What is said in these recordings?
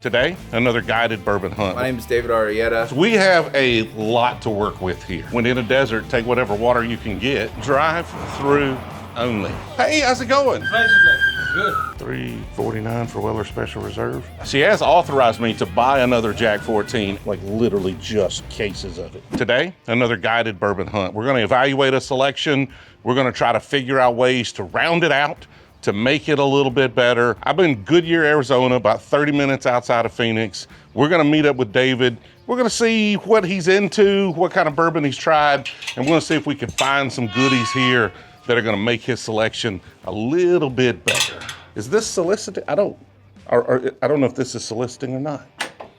Today, another guided bourbon hunt. My name is David Arrieta. We have a lot to work with here. When in a desert, take whatever water you can get. Drive through only. Hey, how's it going? Good. $3.49 for Weller Special Reserve. She has authorized me to buy another Jack 14, like literally just cases of it. Today, another guided bourbon hunt. We're gonna evaluate a selection. We're gonna try to figure out ways to round it out, to make it a little bit better. I'm in Goodyear, Arizona, about 30 minutes outside of Phoenix. We're gonna meet up with David. We're gonna see what he's into, what kind of bourbon he's tried, and we're gonna see if we can find some goodies here that are gonna make his selection a little bit better. Is this soliciting? I don't know if this is soliciting or not.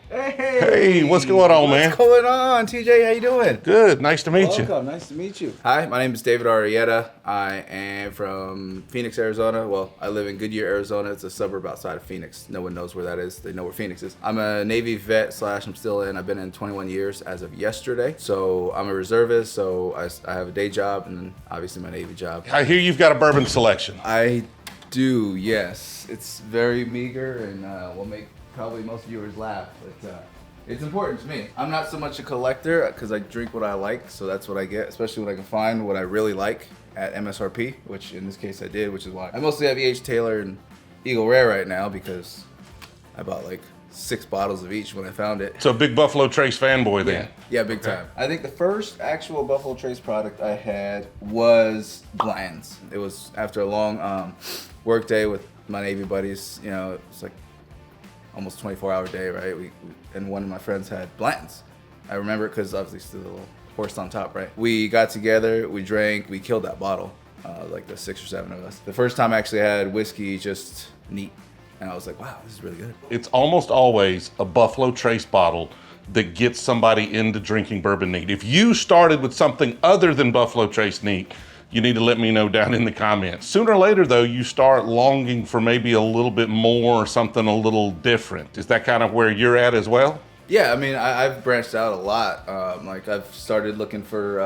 Hey, what's going on, man? What's going on, TJ? How you doing? Good, nice to meet you. Welcome, nice to meet you. Hi, my name is David Arrieta. I am from Phoenix, Arizona. Well, I live in Goodyear, Arizona. It's a suburb outside of Phoenix. No one knows where that is. They know where Phoenix is. I'm a Navy vet / I'm still in. I've been in 21 years as of yesterday. So I'm a reservist, so I have a day job and then obviously my Navy job. I hear you've got a bourbon selection. I do, yes. It's very meager and will make probably most viewers laugh, but it's important to me. I'm not so much a collector because I drink what I like, so that's what I get, especially when I can find what I really like at MSRP, which in this case I did, which is why I mostly have E.H. Taylor and Eagle Rare right now because I bought like 6 bottles of each when I found it. So big Buffalo Trace fanboy then. Yeah, big time. I think the first actual Buffalo Trace product I had was Bland's. It was after a long work day with my Navy buddies. You know, it's like almost 24-hour day, right? And one of my friends had Blanton's. I remember it because obviously still the little horse on top, right? We got together, we drank, we killed that bottle, like the 6 or 7 of us. The first time I actually had whiskey, just neat. And I was like, wow, this is really good. It's almost always a Buffalo Trace bottle that gets somebody into drinking bourbon neat. If you started with something other than Buffalo Trace neat, you need to let me know down in the comments. Sooner or later though, you start longing for maybe a little bit more, something a little different. Is that kind of where you're at as well? Yeah, I mean, I've branched out a lot. Like I've started looking for,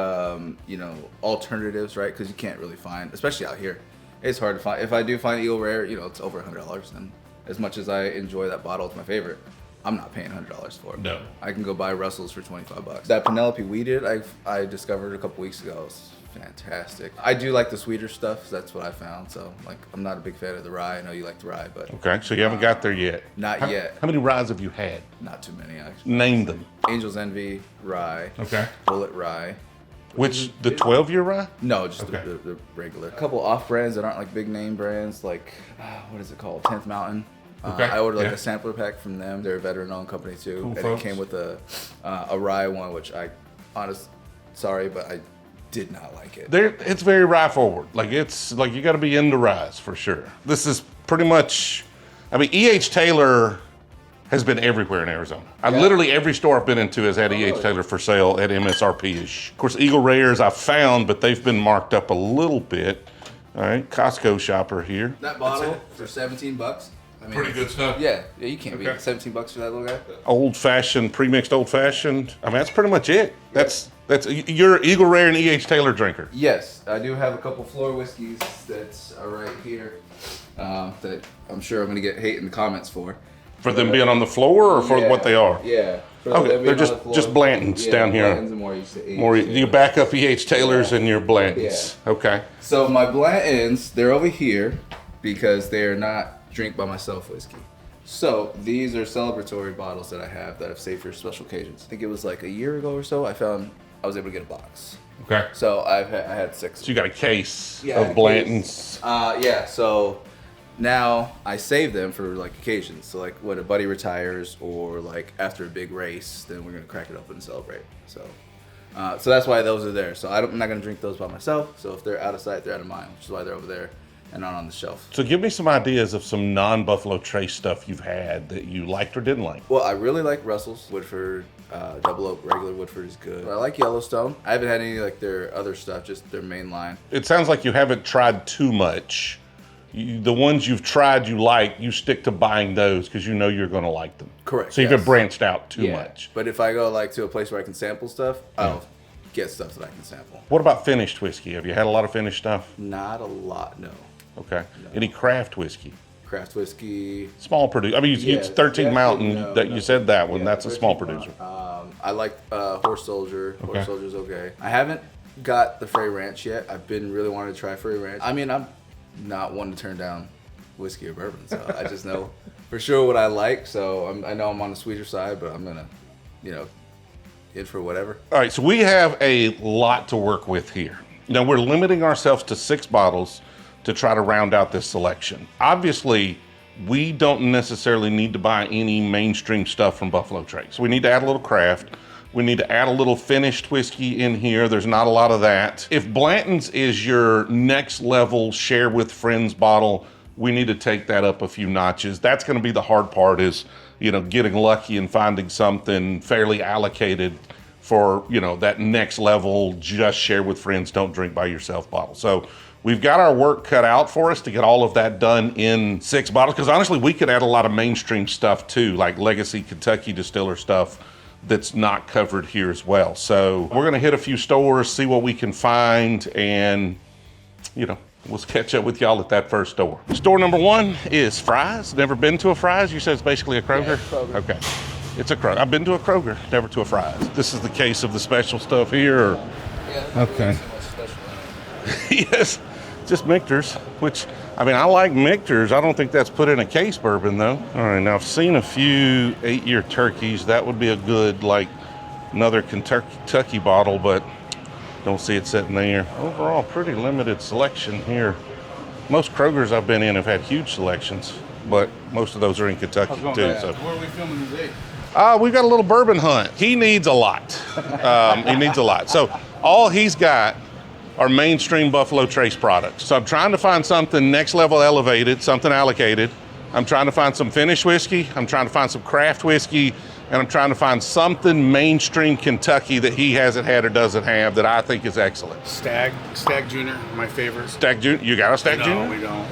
you know, alternatives, right? Because you can't really find, especially out here, it's hard to find. If I do find Eagle Rare, you know, it's over $100. And as much as I enjoy that bottle, it's my favorite, I'm not paying $100 for it. No. I can go buy Russell's for 25 bucks. That Penelope weeded I discovered a couple weeks ago. It's fantastic. I do like the sweeter stuff. So that's what I found. So like, I'm not a big fan of the rye. I know you like the rye, but Okay, so you haven't got there yet. Not yet. How many ryes have you had? Not too many actually. Name them. Angel's Envy rye. Okay. Bullet rye. Which, the 12-year rye? No, just Okay. the regular. A couple off brands that aren't like big name brands, like what is it called? 10th Mountain. Okay, I ordered like yeah. a sampler pack from them. They're a veteran-owned company too, Cool and folks. it came with a rye one, which sorry, but I did not like it. It's very rye forward. Like it's like you got to be into ryes for sure. This is pretty much, I mean, E.H. Taylor has been everywhere in Arizona. Literally every store I've been into has had E.H. Taylor for sale at MSRP-ish. Of course, Eagle Rares I've found, but they've been marked up a little bit. All right, Costco shopper here. That bottle for 17 bucks. I mean, Pretty good stuff. Yeah, you can't beat Okay. it. 17 bucks for that little guy. Old fashioned, pre-mixed old fashioned. I mean, that's pretty much it. That's you're Eagle Rare and E.H. Taylor drinker. Yes, I do have a couple floor whiskeys that are right here that I'm sure I'm gonna get hate in the comments for. For them being on the floor or for what they are? Yeah. For Okay, them they're being on the floor. just Blantons down here. Blantons and more used to age. More you back up E.H. Taylors and your Blantons. Okay. So my Blantons, they're over here because they're not drink by myself whiskey. So these are celebratory bottles that I have that I've saved for special occasions. I think it was like a year ago or so. I was able to get a box. Okay. So I had 6. So you got a case Yeah, of a Blantons. Yeah, so now I save them for like occasions. So like when a buddy retires or like after a big race, then we're gonna crack it open and celebrate. So that's why those are there. So I'm not gonna drink those by myself. So if they're out of sight, they're out of mind, which is why they're over there and not on the shelf. So give me some ideas of some non-Buffalo Trace stuff you've had that you liked or didn't like. Well, I really like Russell's. Woodford, Double Oak, regular Woodford is good. I like Yellowstone. I haven't had any like their other stuff, just their main line. It sounds like you haven't tried too much. The ones you've tried you like, you stick to buying those because you know you're going to like them. Correct. So you haven't branched out too much. But if I go like to a place where I can sample stuff, I'll get stuff that I can sample. What about finished whiskey? Have you had a lot of finished stuff? Not a lot, no. Okay. Any craft whiskey? craft whiskey. Small producer. I mean, it's 13 Mountain. No, You said that one. That's a small producer. I like Horse Soldier. Okay. Horse Soldier's okay. I haven't got the Frey Ranch yet. I've been really wanting to try Frey Ranch. I mean, I'm not one to turn down whiskey or bourbon, so I just know for sure what I like. So I know I'm on the sweeter side, but I'm gonna, in for whatever. All right, so we have a lot to work with here. Now, we're limiting ourselves to 6 bottles to try to round out this selection. Obviously, we don't necessarily need to buy any mainstream stuff from Buffalo Trace. We need to add a little craft. We need to add a little finished whiskey in here. There's not a lot of that. If Blanton's is your next level share with friends bottle, we need to take that up a few notches. That's gonna be the hard part is, getting lucky and finding something fairly allocated for, that next level, just share with friends, don't drink by yourself bottle. So we've got our work cut out for us to get all of that done in 6 bottles, because honestly, we could add a lot of mainstream stuff too, like Legacy Kentucky Distiller stuff that's not covered here as well. So we're gonna hit a few stores, see what we can find, and we'll catch up with y'all at that first store. Store number 1 is Fry's. Never been to a Fry's? You said it's basically a Kroger? Yeah, Kroger. Okay. It's a Kroger. I've been to a Kroger, never to a Fry's. This is the case of the special stuff here. Or... Yeah, okay. So much special in it. Yes, just Michter's, which, I mean, I like Michter's. I don't think that's put in a case bourbon though. All right, now I've seen a few 8-year turkeys. That would be a good, another Kentucky bottle, but don't see it sitting there. Overall, pretty limited selection here. Most Krogers I've been in have had huge selections, but most of those are in Kentucky too. So. Where are we filming today? We've got a little bourbon hunt. He needs a lot. He needs a lot. So all he's got are mainstream Buffalo Trace products. So I'm trying to find something next level elevated, something allocated. I'm trying to find some finished whiskey. I'm trying to find some craft whiskey. And I'm trying to find something mainstream Kentucky that he hasn't had or doesn't have that I think is excellent. Stag Junior, my favorite. Stag Junior, you got a Stag Junior? No, we don't.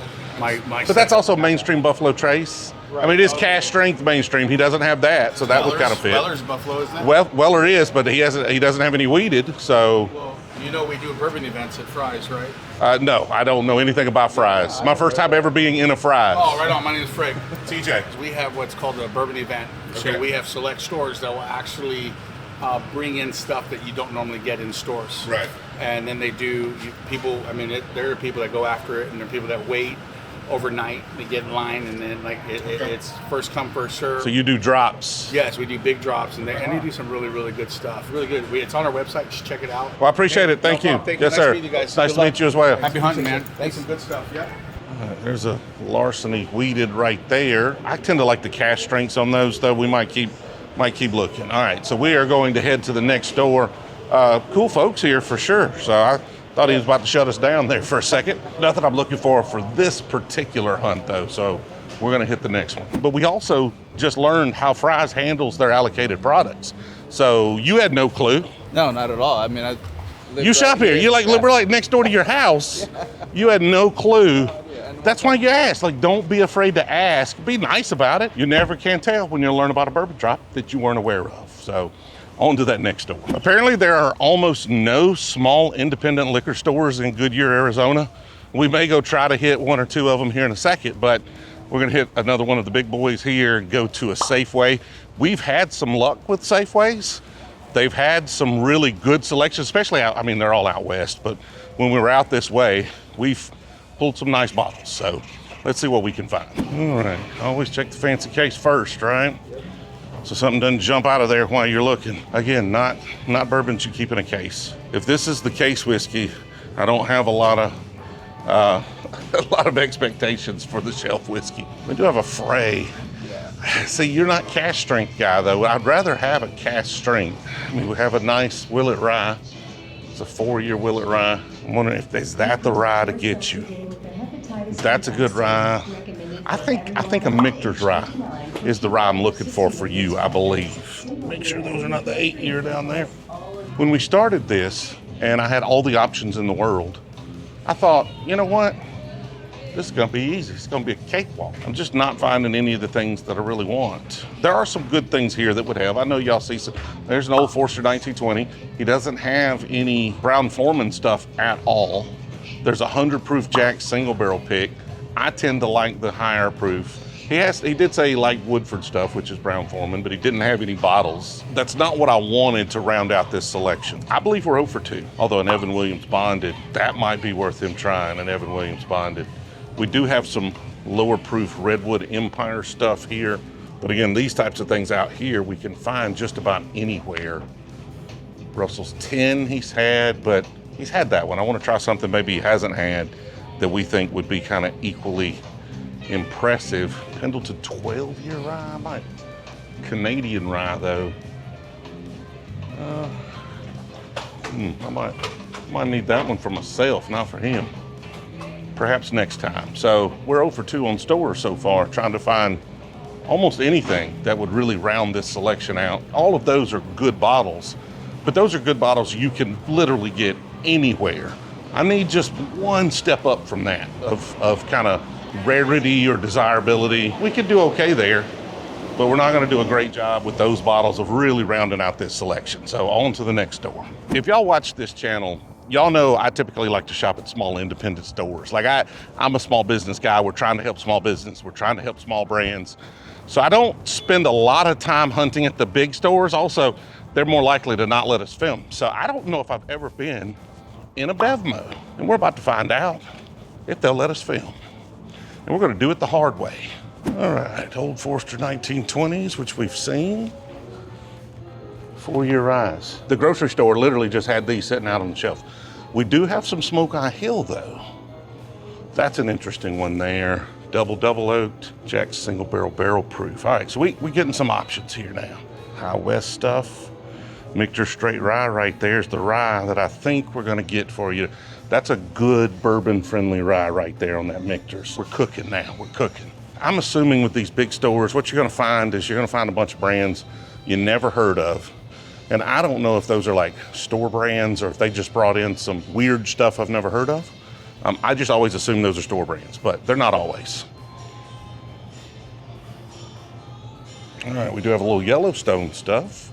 But that's also mainstream Buffalo Trace. Right. I mean, it is cash strength mainstream. He doesn't have that, so that would kind of fit. Weller's Buffalo, isn't it? Well, Weller is, but he doesn't have any weeded, so. Well, we do bourbon events at Fry's, right? No, I don't know anything about Fry's. My first time ever being in a Fry's. Oh, right on. My name is Frank. TJ. We have what's called a bourbon event. Okay. So we have select stores that will actually bring in stuff that you don't normally get in stores. Right. And then there are people that go after it, and there are people that wait overnight. They get in line, and then it's first come, first serve. So you do drops? Yes, we do big drops, and they do some really, really good stuff. Really good. It's on our website. Just check it out. Well, I appreciate it. Thank you. Thank Yes, you. Nice sir. to meet you guys. Nice to meet you as well. Happy hunting, man. Thanks. Some good stuff. Yeah. There's a Larceny weeded right there. I tend to like the cash strengths on those, though. We might keep looking. All right, so we are going to head to the next store. Cool folks here for sure. So I thought he was about to shut us down there for a second. Nothing I'm looking for this particular hunt, though. So we're going to hit the next one. But we also just learned how Fry's handles their allocated products. So you had no clue. No, not at all. I mean, You shop here. We're like next door to your house. You had no clue. That's why you ask. Don't be afraid to ask. Be nice about it. You never can tell when you learn about a bourbon drop that you weren't aware of. So on to that next door. Apparently there are almost no small independent liquor stores in Goodyear, Arizona. We may go try to hit 1 or 2 of them here in a second, but we're gonna hit another one of the big boys here and go to a Safeway. We've had some luck with Safeways. They've had some really good selections, especially they're all out west, but when we were out this way, we've pulled some nice bottles. So let's see what we can find. All right, always check the fancy case first, right? So something doesn't jump out of there while you're looking. Again, not bourbons you keep in a case. If this is the case whiskey, I don't have a lot of expectations for the shelf whiskey. We do have a Frey. See, you're not cask strength guy though. I'd rather have a cask strength. We have a nice Willet Rye. It's a 4-year Willet Rye. I'm wondering if that the rye to get you. That's a good rye. I think a Michter's rye is the rye I'm looking for you, I believe. Make sure those are not the 8-year down there. When we started this, and I had all the options in the world, I thought, you know what? This is gonna be easy. It's gonna be a cakewalk. I'm just not finding any of the things that I really want. There are some good things here that would have. I know y'all see some. There's an Old Forester 1920. He doesn't have any Brown Foreman stuff at all. There's a 100 proof Jack single barrel pick. I tend to like the higher proof. He did say he liked Woodford stuff, which is Brown Forman, but he didn't have any bottles. That's not what I wanted to round out this selection. I believe we're 0 for 2, although an Evan Williams bonded, that might be worth him trying, an Evan Williams bonded. We do have some lower proof Redwood Empire stuff here, but again, these types of things out here we can find just about anywhere. Russell's 10 he's had, but he's had that one. I want to try something maybe he hasn't had that we think would be kind of equally impressive. Pendleton 12-year rye, Canadian rye though. I might need that one for myself, not for him. Perhaps next time. So we're 0 for 2 on stores so far, trying to find almost anything that would really round this selection out. All of those are good bottles, but those are good bottles you can literally get anywhere. I need just one step up from that of kind of rarity or desirability. We could do okay there, but we're not going to do a great job with those bottles of really rounding out this selection. So on to the next store. If y'all watch this channel, y'all know I typically like to shop at small independent stores. Like I'm a small business guy. We're trying to help small business. We're trying to help small brands. So I don't spend a lot of time hunting at the big stores. Also, they're more likely to not let us film. So I don't know if I've ever been in a BevMo, and we're about to find out if they'll let us film. And we're going to do it the hard way. All right, Old Forester 1920s, which we've seen. 4-year rise. The grocery store literally just had these sitting out on the shelf. We do have some Smoke Eye Hill though. That's an interesting one there. Double oaked, Jack's single barrel proof. All right, so we getting some options here now. High West stuff. Michter Straight Rye right there's the rye that I think we're gonna get for you. That's a good bourbon friendly rye right there on that Michter's. We're cooking now, we're cooking. I'm assuming with these big stores, what you're gonna find is you're gonna find a bunch of brands you never heard of. And I don't know if those are like store brands or if they just brought in some weird stuff I've never heard of. I just always assume those are store brands, but they're not always. All right, we do have a little Yellowstone stuff.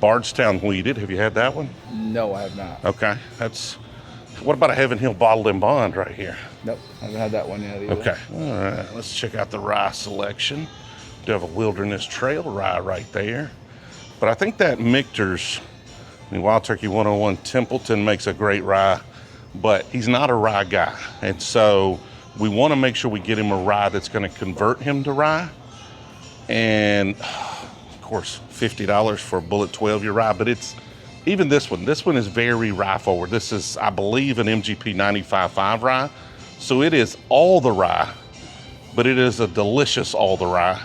Bardstown Wheated, have you had that one? No, I have not. Okay, what about a Heaven Hill Bottled in Bond right here? Nope, I haven't had that one yet either. Okay, all right, let's check out the rye selection. We do have a Wilderness Trail rye right there. But I think that Michter's, Wild Turkey 101 Templeton makes a great rye, but he's not a rye guy. And so we want to make sure we get him a rye that's going to convert him to rye. And of course, $50 for a Bullet 12-year rye, but it's even this one is very rye forward. This is, I believe, an MGP 95.5 rye. So it is all the rye, but it is a delicious all the rye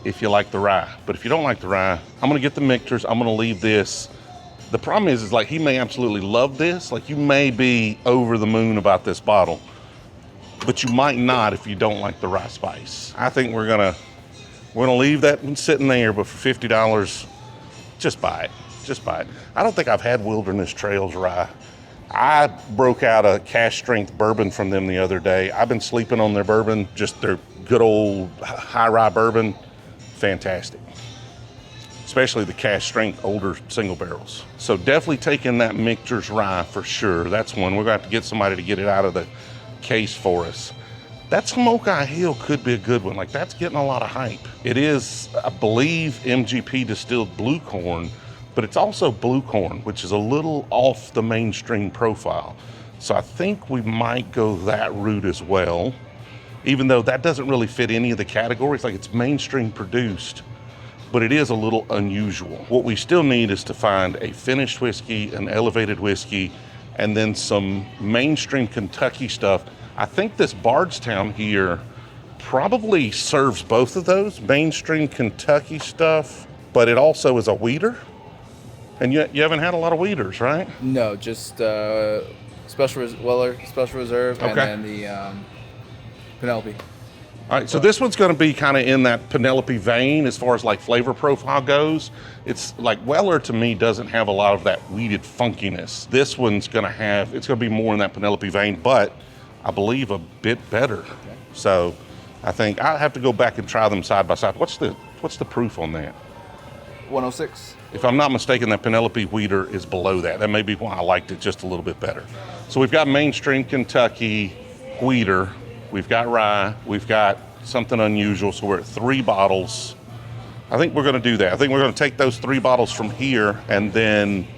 if you like the rye. But if you don't like the rye, I'm gonna get the Michter's, I'm gonna leave this. The problem is like he may absolutely love this. Like you may be over the moon about this bottle, but you might not if you don't like the rye spice. I think we're gonna leave that one sitting there, but for $50, just buy it, just buy it. I don't think I've had Wilderness Trails rye. I broke out a cash strength bourbon from them the other day. I've been sleeping on their bourbon, just their good old high rye bourbon. Fantastic, especially the cash strength older single barrels. So definitely taking that Michter's rye for sure. That's one we're gonna have to get somebody to get it out of the case for us. That Smoke Eye Hill could be a good one. Like that's getting a lot of hype. It is, I believe, MGP distilled blue corn, but it's also blue corn, which is a little off the mainstream profile. So I think we might go that route as well, even though that doesn't really fit any of the categories. Like it's mainstream produced, but it is a little unusual. What we still need is to find a finished whiskey, an elevated whiskey, and then some mainstream Kentucky stuff. I think this Bardstown here probably serves both of those, mainstream Kentucky stuff, but it also is a wheater. And you haven't had a lot of wheaters, right? No, just Special Reserve, okay. And then the Penelope. All right, so this one's going to be kind of in that Penelope vein as far as like flavor profile goes. It's like Weller to me doesn't have a lot of that wheated funkiness. This one's going to have, it's going to be more in that Penelope vein, but I believe a bit better. Okay. So I think I'll have to go back and try them side by side. What's the proof on that? 106. If I'm not mistaken, that Penelope wheater is below that. That may be why I liked it just a little bit better. So we've got mainstream Kentucky wheater. we've got rye, we've got something unusual, so we're at 3 bottles. I think we're gonna do that. I think we're gonna take those 3 bottles from here and then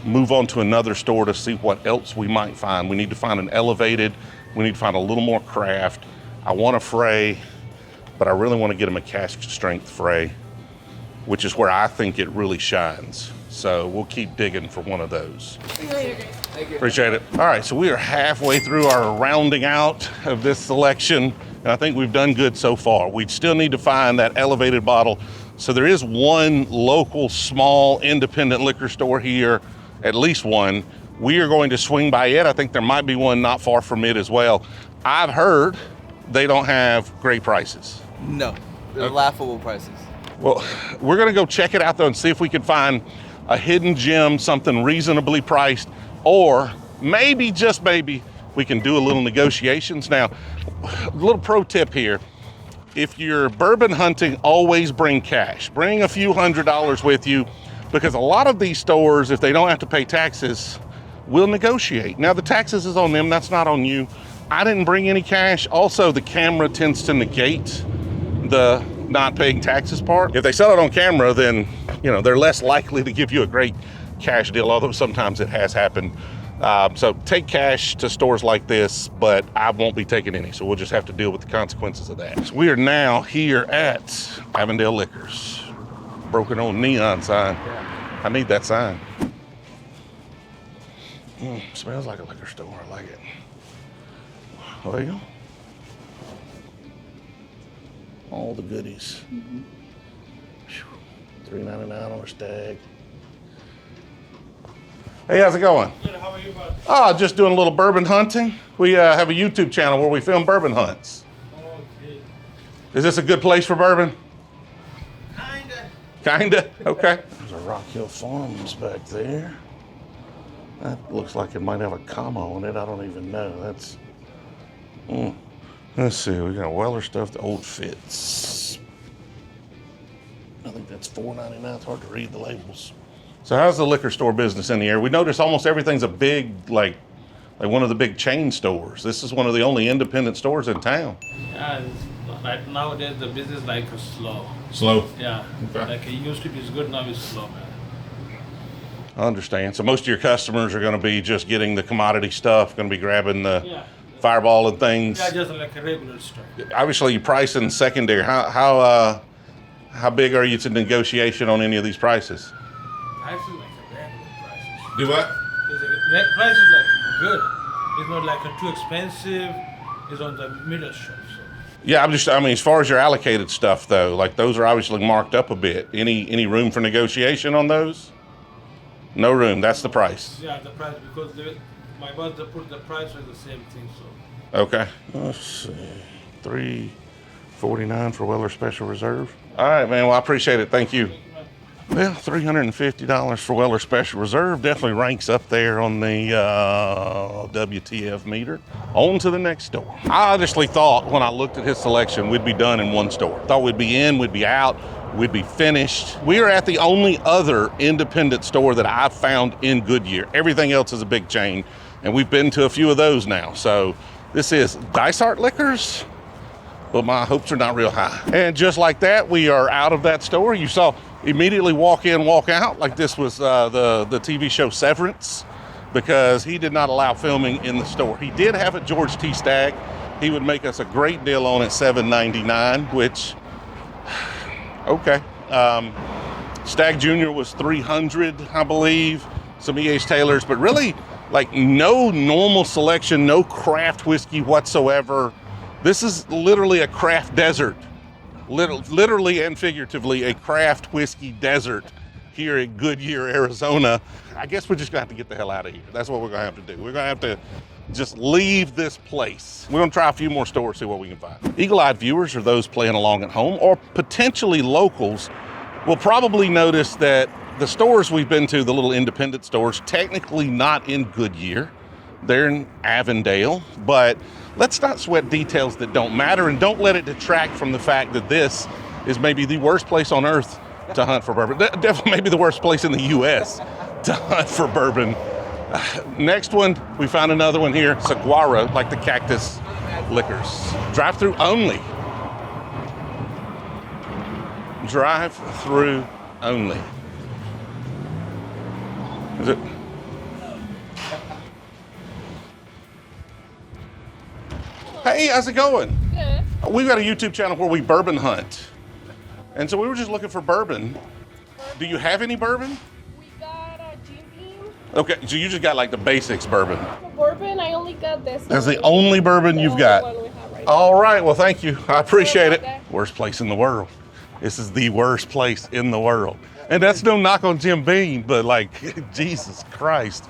move on to another store to see what else we might find. We need to find an elevated, we need to find a little more craft. I want a Frey, but I really want to get him a cask strength Frey, which is where I think it really shines. So we'll keep digging for one of those. Thank you. Appreciate it. All right, so we are halfway through our rounding out of this selection, and I think we've done good so far. We still need to find that elevated bottle. So there is one local, small, independent liquor store here, at least one. We are going to swing by it. I think there might be one not far from it as well. I've heard they don't have great prices. No, they're laughable prices. Well, we're gonna go check it out though and see if we can find a hidden gem, something reasonably priced, or maybe, just maybe, we can do a little negotiations. Now, a little pro tip here. If you're bourbon hunting, always bring cash. Bring a few $100s with you, because a lot of these stores, if they don't have to pay taxes, will negotiate. Now, the taxes is on them, that's not on you. I didn't bring any cash. Also, the camera tends to negate the not paying taxes part. If they sell it on camera, then they're less likely to give you a great cash deal, although sometimes it has happened. So take cash to stores like this, but I won't be taking any, so we'll just have to deal with the consequences of that. So we are now here at Avondale Liquors. Broken on neon sign. I need that sign. Smells like a liquor store, I like it. Well, all the goodies. $3.99 on a stag. Hey, how's it going? Good, how are you, bud? Oh, just doing a little bourbon hunting. We have a YouTube channel where we film bourbon hunts. Okay. Is this a good place for bourbon? Kinda. Okay. There's a Rock Hill Farms back there. That looks like it might have a comma on it. I don't even know. That's... Let's see, we got Weller stuff, the Old Fits. I think that's $4.99. It's hard to read the labels. So how's the liquor store business in the area? We notice almost everything's a big, like one of the big chain stores. This is one of the only independent stores in town. Yeah, right nowadays the business is slow. Slow? Yeah. Okay. Like it used to be good, now it's slow, man. I understand. So most of your customers are going to be just getting the commodity stuff, going to be grabbing the Fireball and things. Yeah, just like a regular store. Obviously, you price in secondary. How big are you to negotiation on any of these prices? Price is like a regular prices. Do what? Price is like good. It's not like too expensive. It's on the middle shelf. So. Yeah, I mean, as far as your allocated stuff though, like those are obviously marked up a bit. Any room for negotiation on those? No room. That's the price. Yeah, the price, because my boss they put the price with the same thing. So. Okay. Let's see. $3.49 for Weller Special Reserve. All right, man. Well, I appreciate it. Thank you. Well, $350 for Weller Special Reserve definitely ranks up there on the WTF meter. On to the next store. I honestly thought when I looked at his selection, we'd be done in one store. Thought we'd be in, we'd be out, we'd be finished. We are at the only other independent store that I've found in Goodyear. Everything else is a big chain, and we've been to a few of those now. So this is Dysart Liquors, but my hopes are not real high. And just like that, we are out of that store. You saw immediately walk in, walk out, like this was the TV show Severance, because he did not allow filming in the store. He did have a George T. Stagg. He would make us a great deal on it, $7.99, which, okay. Stagg Jr. was $300, I believe, some E.H. Taylors, but really, like, no normal selection, no craft whiskey whatsoever. This is literally a craft desert. Literally and figuratively, a craft whiskey desert here in Goodyear, Arizona. I guess we're just gonna have to get the hell out of here. That's what we're gonna have to do. We're gonna have to just leave this place. We're gonna try a few more stores, see what we can find. Eagle-eyed viewers, or those playing along at home, or potentially locals, will probably notice that the stores we've been to, the little independent stores, technically not in Goodyear. They're in Avondale, but let's not sweat details that don't matter, and don't let it detract from the fact that this is maybe the worst place on earth to hunt for bourbon. Definitely maybe the worst place in the U.S. to hunt for bourbon. Next one, we found another one here, saguaro, like the cactus. liquors. Drive-through only. Drive-through only. Is it? Hey, how's it going? Good. We've got a YouTube channel where we bourbon hunt. And so we were just looking for bourbon. Do you have any bourbon? We got a Jim Beam. Okay, so you just got like the basics bourbon. For bourbon, I only got this. That's the one. only bourbon The you've only got. one we have right All right, well, thank you. I appreciate it. Okay. Worst place in the world. This is the worst place in the world. And that's no knock on Jim Beam, but like, Jesus Christ.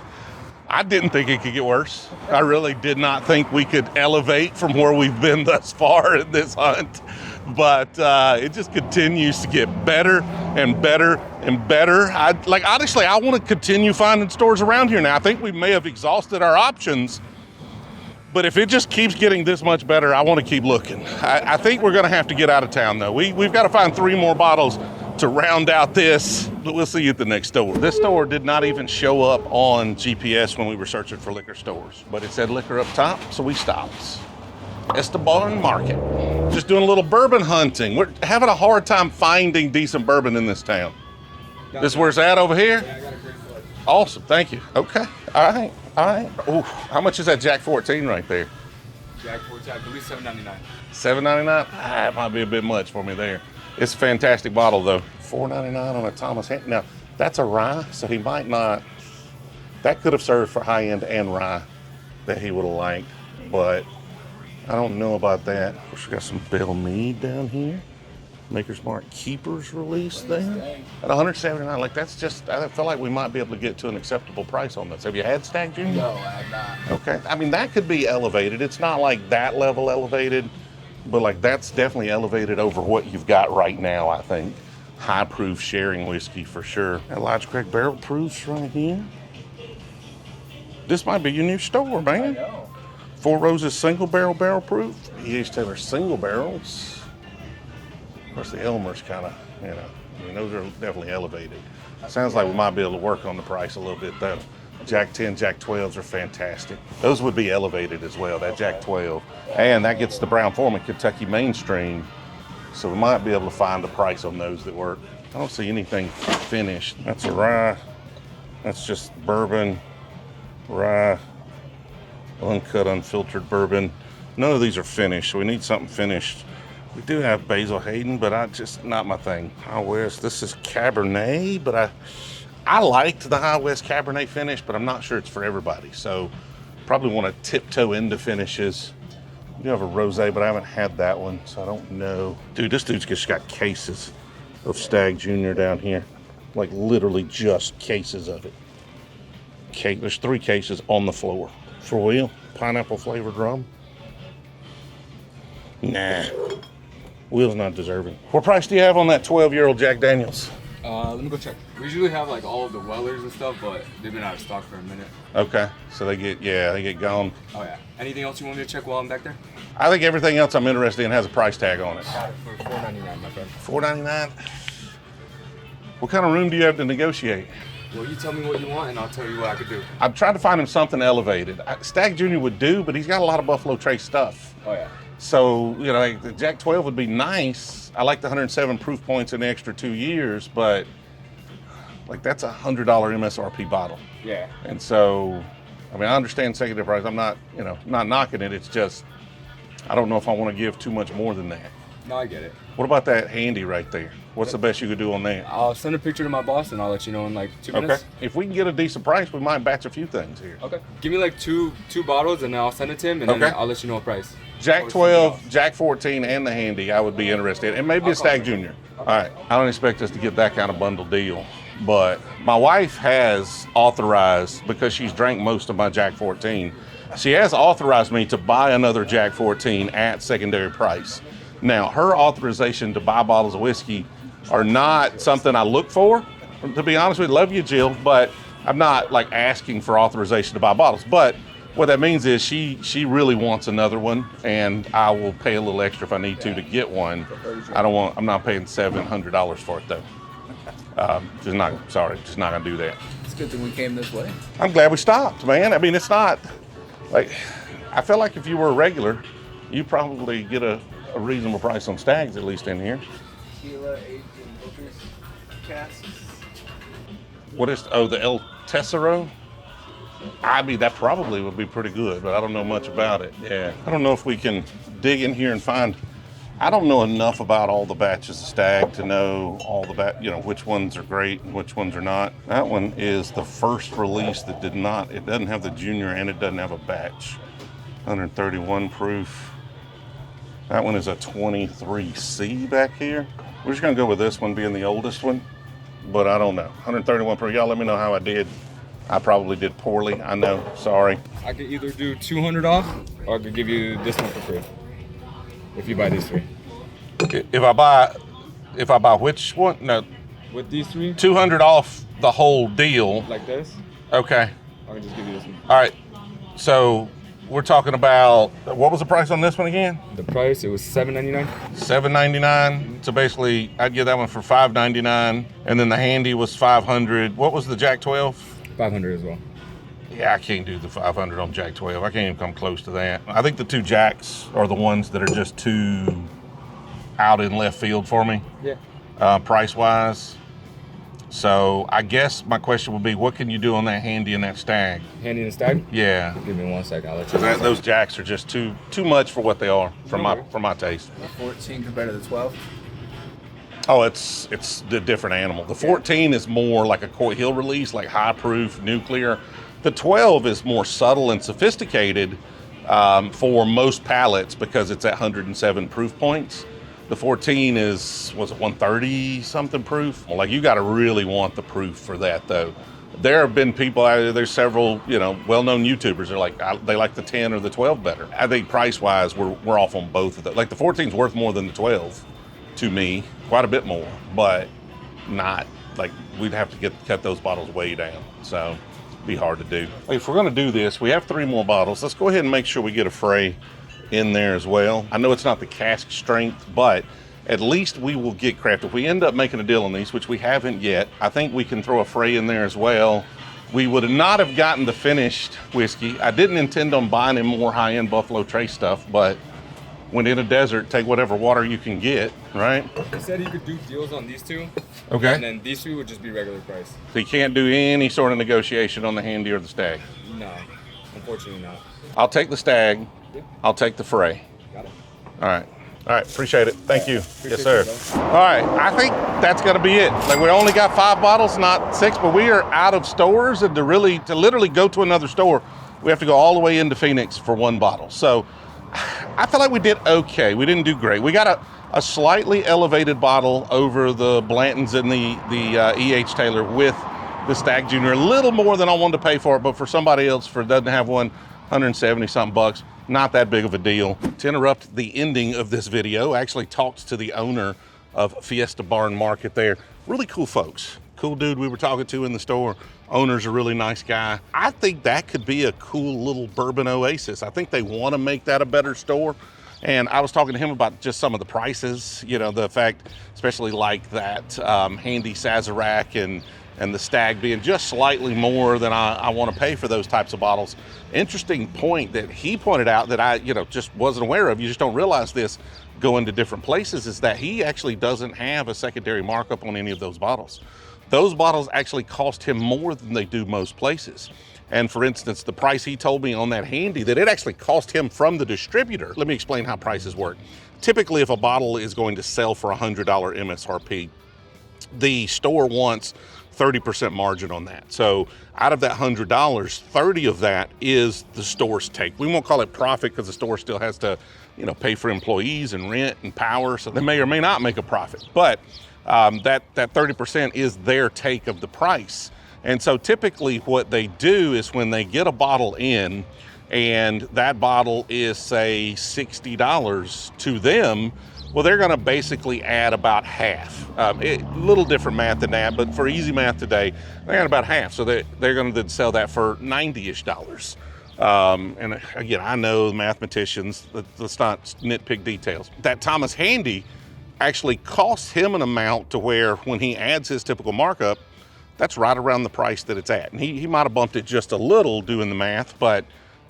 I didn't think it could get worse. I really did not think we could elevate from where we've been thus far in this hunt. But it just continues to get better and better and better. Honestly, I want to continue finding stores around here now. I think we may have exhausted our options. But if it just keeps getting this much better, I want to keep looking. I think we're going to have to get out of town, though. We've got to find 3 more bottles to round out this, but we'll see you at the next store. This store did not even show up on GPS when we were searching for liquor stores, but it said liquor up top, so we stopped. Esteban Market. Just doing a little bourbon hunting. We're having a hard time finding decent bourbon in this town. This is where it's at over here? Yeah, I got a great selection. Awesome, thank you. Okay, all right. Ooh, how much is that Jack 14 right there? Jack 14, I believe $7.99. $7.99? That might be a bit much for me there. It's a fantastic bottle though. $4.99 on a Thomas Henry. Now, that's a rye, so he might not, that could have served for high end and rye that he would have liked, but I don't know about that. Of course, we got some Bell Mead down here. Maker's Mark Keepers release there. At $179, like that's just, I feel like we might be able to get to an acceptable price on this. Have you had Stag Junior? No, I have not. Okay, I mean, that could be elevated. It's not like that level elevated, but like that's definitely elevated over what you've got right now, I think. High proof sharing whiskey for sure. Got Lodge Creek barrel proofs right here. This might be your new store, man. I know. Four Roses single barrel proof. E.H. Taylor single barrels. Of course, the Elmer's kind of, I mean, those are definitely elevated. Sounds like we might be able to work on the price a little bit though. Jack 10, Jack 12s are fantastic. Those would be elevated as well, that Jack 12. And that gets the Brown-Forman Kentucky mainstream. So we might be able to find a price on those that work. I don't see anything finished. That's a rye. That's just bourbon, rye, uncut, unfiltered bourbon. None of these are finished, so we need something finished. We do have Basil Hayden, but just not my thing. High West, this is Cabernet, but I liked the High West Cabernet finish, but I'm not sure it's for everybody. So probably want to tiptoe into finishes. We do have a rosé, but I haven't had that one, so I don't know. Dude, this dude's just got cases of Stag Junior down here. Like literally just cases of it. There's 3 cases on the floor. For real? Pineapple flavored rum? Nah. Will's not deserving. What price do you have on that 12-year-old Jack Daniels? Let me go check. We usually have like all of the Wellers and stuff, but they've been out of stock for a minute. Okay, so they get gone. Oh yeah. Anything else you want me to check while I'm back there? I think everything else I'm interested in has a price tag on it. Got it for $4.99, my friend. $4.99? What kind of room do you have to negotiate? Well, you tell me what you want, and I'll tell you what I could do. I'm trying to find him something elevated. Stag Junior would do, but he's got a lot of Buffalo Trace stuff. Oh yeah. So, like the Jack 12 would be nice. I like the 107 proof points in the extra 2 years, but like that's a $100 MSRP bottle. Yeah. And so, I mean, I understand secondary price. I'm not, not knocking it. It's just, I don't know if I want to give too much more than that. No, I get it. What about that handy right there? What's the best you could do on that? I'll send a picture to my boss, and I'll let you know in like 2 minutes. Okay. If we can get a decent price, we might batch a few things here. Okay. Give me like two bottles, and then I'll send it to him, and Okay. then I'll let you know what price. Jack 12, Jack 14, and the handy, I would be interested in. And maybe a Stag Junior. All right. I don't expect us to get that kind of bundle deal. But my wife has authorized, because she's drank most of my Jack 14, she has authorized me to buy another Jack 14 at secondary price. Now, her authorization to buy bottles of whiskey are not something I look for. To be honest with you, love you, Jill, but I'm not like asking for authorization to buy bottles. But what that means is she really wants another one, and I will pay a little extra if I need to get one. I'm not paying $700 for it though. Just not gonna do that. It's a good thing we came this way. I'm glad we stopped, man. I mean, it's not like, I feel like if you were a regular, you probably get a reasonable price on stags, at least in here. Tequila aged in Booker's casks. What is, oh, the El Tesoro? I mean, that probably would be pretty good, but I don't know much about it. Yeah, I don't know if we can dig in here and find, I don't know enough about all the batches of stag to know all the which ones are great and which ones are not. That one is the first release that did not, it doesn't have the junior and it doesn't have a batch. 131 proof. That one is a 23C back here. We're just gonna go with this one being the oldest one, but I don't know. 131 proof, y'all let me know how I did. I probably did poorly, I know, sorry. I could either do 200 off, or I could give you this one for free. If you buy these 3. If I buy which one? No, With these 3, 200 off the whole deal. like this, Okay, I can just give you this one. all right. So we're talking about, what was the price on this one again? The price, it was $7.99. $7.99. So basically, I'd get that one for $5.99, and then the handy was $500. What was the Jack 12? 500 as well. Yeah, I can't do the 500 on Jack 12. I can't even come close to that. I think the 2 Jacks are the ones that are just too out in left field for me, Yeah. price-wise. So I guess my question would be, what can you do on that handy and that stag? Handy and stag? Yeah, Give me 1 second, I'll let you because those Jacks are just too much for what they are for my taste. The 14 compared to the 12. Oh, it's the different animal. The 14 is more like a Coy Hill release, like high proof, nuclear. The 12 is more subtle and sophisticated for most pallets because it's at 107 proof points. The 14 was it 130 something proof? Well, like you got to really want the proof for that though. There have been people out there, there's several, well-known YouTubers, they're like, they like the 10 or the 12 better. I think price-wise, we're off on both of them. Like the 14's worth more than the 12 to me, quite a bit more, but not, like we'd have to cut those bottles way down. So it'd be hard to do. If we're gonna do this, we have 3 more bottles. Let's go ahead and make sure we get a Frey in there as well. I know it's not the cask strength, but at least we will get craft. If we end up making a deal on these, which we haven't yet, I think we can throw a Frey in there as well. We would not have gotten the finished whiskey. I didn't intend on buying him more high-end Buffalo Trace stuff, but when in a desert, take whatever water you can get, right? He said he could do deals on these 2. Okay. And then these 3 would just be regular price. So you can't do any sort of negotiation on the handy or the stag. No, unfortunately not. I'll take the stag. I'll take the Frey. Got it. All right. All right, appreciate it. Thank you. Yes, sir. You, All right, I think that's gonna be it. Like we only got 5 bottles, not 6, but we are out of stores, and to literally go to another store, we have to go all the way into Phoenix for 1 bottle. So I feel like we did okay. We didn't do great. We got a slightly elevated bottle over the Blantons and the E.H. Taylor with the Stag Junior. A little more than I wanted to pay for it, but for somebody else, doesn't have one, 170 something bucks. Not that big of a deal. To interrupt the ending of this video, I actually talked to the owner of Fiesta Barn Market there. Really cool folks. Cool dude we were talking to in the store. Owner's a really nice guy. I think that could be a cool little bourbon oasis. I think they want to make that a better store. And I was talking to him about just some of the prices, the fact, especially like that handy Sazerac and the Stag being just slightly more than I want to pay for those types of bottles. Interesting point that he pointed out that I, just wasn't aware of. You just don't realize this going to different places, is that he actually doesn't have a secondary markup on any of those bottles. Those bottles actually cost him more than they do most places. And for instance, the price he told me on that handy, that it actually cost him from the distributor. Let me explain how prices work. Typically, if a bottle is going to sell for $100 MSRP, the store wants 30% margin on that. So out of that $100, 30 of that is the store's take. We won't call it profit because the store still has to, pay for employees and rent and power. So they may or may not make a profit, but that 30% is their take of the price. And so typically what they do is when they get a bottle in and that bottle is say $60 to them, well, they're gonna basically add about half. Little different math than that, but for easy math today, they're at about half. So they're gonna then sell that for $90-ish. And again, I know mathematicians, let's not nitpick details. That Thomas Handy actually costs him an amount to where when he adds his typical markup, that's right around the price that it's at. And he might have bumped it just a little doing the math, but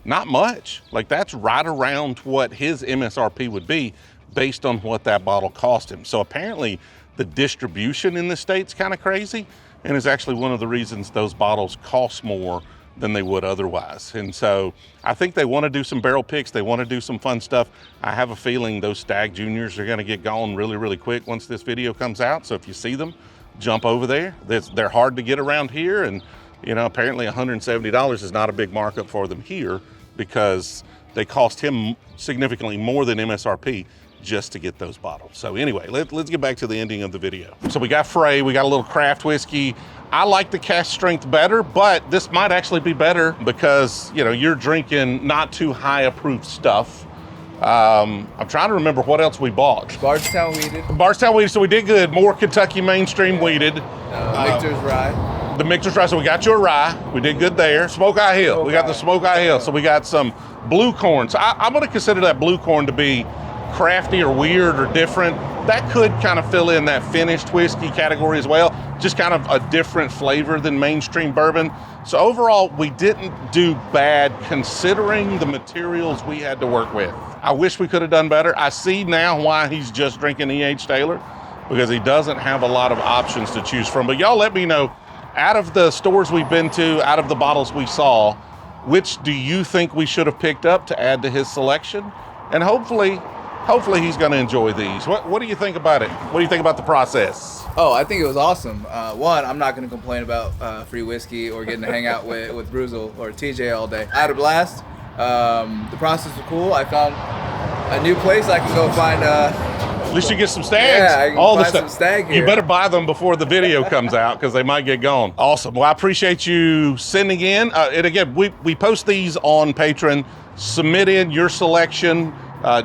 not much. Like that's right around what his MSRP would be based on what that bottle cost him. So apparently the distribution in the state's kind of crazy and is actually one of the reasons those bottles cost more than they would otherwise. And so I think they want to do some barrel picks. They want to do some fun stuff. I have a feeling those Stag Juniors are going to get gone really, really quick once this video comes out. So if you see them, jump over there. They're hard to get around here. And, you know, apparently $170 is not a big markup for them here because they cost him significantly more than MSRP just to get those bottles. So anyway, let's get back to the ending of the video. So we got Frey, we got a little craft whiskey. I like the cask strength better, but this might actually be better because, you know, you're drinking not too high a proof stuff. I'm trying to remember what else we bought. Bardstown weeded. Bardstown weeded, so we did good. More Kentucky mainstream weeded. Victor's Rye. The Michter's Rye, so we got you a rye. We did good there. Smoke Eye Hill, we got the Smoke Eye Hill. So we got some blue corn. So I'm gonna consider that blue corn to be crafty or weird or different. That could kind of fill in that finished whiskey category as well. Just kind of a different flavor than mainstream bourbon. So overall, we didn't do bad considering the materials we had to work with. I wish we could have done better. I see now why he's just drinking E.H. Taylor, because he doesn't have a lot of options to choose from. But y'all let me know, out of the stores we've been to, out of the bottles we saw, which do you think we should have picked up to add to his selection? And hopefully he's going to enjoy these. What do you think about it? What do you think about the process? Oh, I think it was awesome. One, I'm not going to complain about free whiskey or getting to hang out with Brewzle or TJ all day. I had a blast. The process was cool. I found a new place I can go find. At least you get some stags. Yeah, I can find some stag here. You better buy them before the video comes out because they might get gone. Awesome. Well, I appreciate you sending in. And again, we post these on Patreon. Submit in your selection.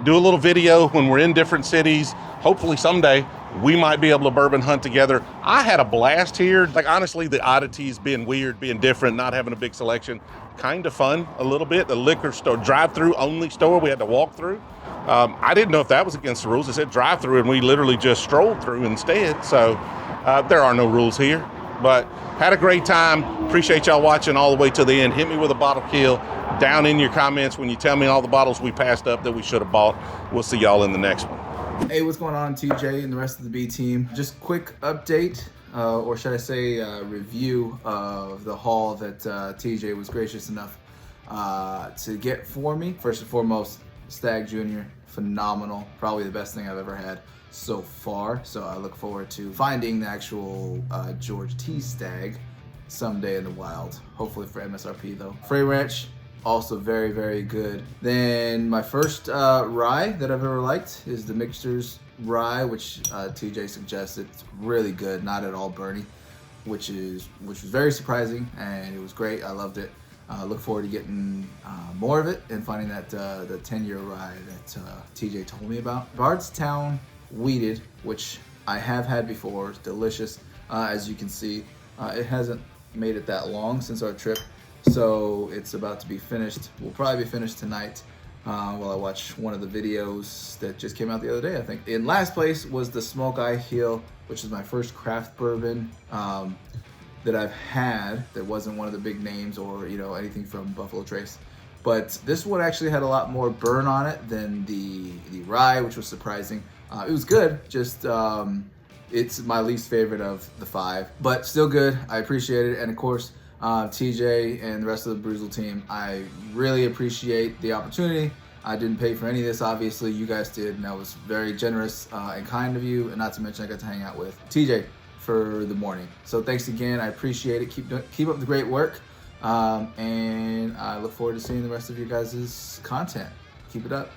Do a little video when we're in different cities. Hopefully someday we might be able to bourbon hunt together. I had a blast here. Like honestly, the oddities being weird, being different, not having a big selection, kind of fun a little bit. The liquor store, drive-through only store we had to walk through. I didn't know if that was against the rules. It said drive-through and we literally just strolled through instead. So there are no rules here, but had a great time. Appreciate y'all watching all the way to the end. Hit me with a bottle kill down in your comments when you tell me all the bottles we passed up that we should have bought. We'll see y'all in the next one. Hey, what's going on, TJ and the rest of the B team? Just quick update, or should I say review of the haul that TJ was gracious enough to get for me. First and foremost, Stag Junior, phenomenal. Probably the best thing I've ever had so far. So I look forward to finding the actual George T. Stag someday in the wild. Hopefully for MSRP though. Frey Ranch, also very, very good. Then my first rye that I've ever liked is the Michter's Rye, which TJ suggested. It's really good, not at all burny, which was very surprising, and it was great. I loved it. Look forward to getting more of it and finding that the 10-year rye that TJ told me about. Bardstown Weeded, which I have had before. It's delicious, as you can see. It hasn't made it that long since our trip, so it's about to be finished. Will probably be finished tonight while I watch one of the videos that just came out the other day, I think. In last place was the Smoke Eye Hill, which is my first craft bourbon that I've had that wasn't one of the big names or anything from Buffalo Trace. But this one actually had a lot more burn on it than the rye, which was surprising. It was good, just it's my least favorite of the 5, but still good. I appreciate it. And of course, TJ and the rest of the Brewzle team, I really appreciate the opportunity. I didn't pay for any of this, obviously. You guys did, and that was very generous and kind of you. And not to mention, I got to hang out with TJ for the morning. So thanks again. I appreciate it. Keep up the great work. And I look forward to seeing the rest of you guys' content. Keep it up.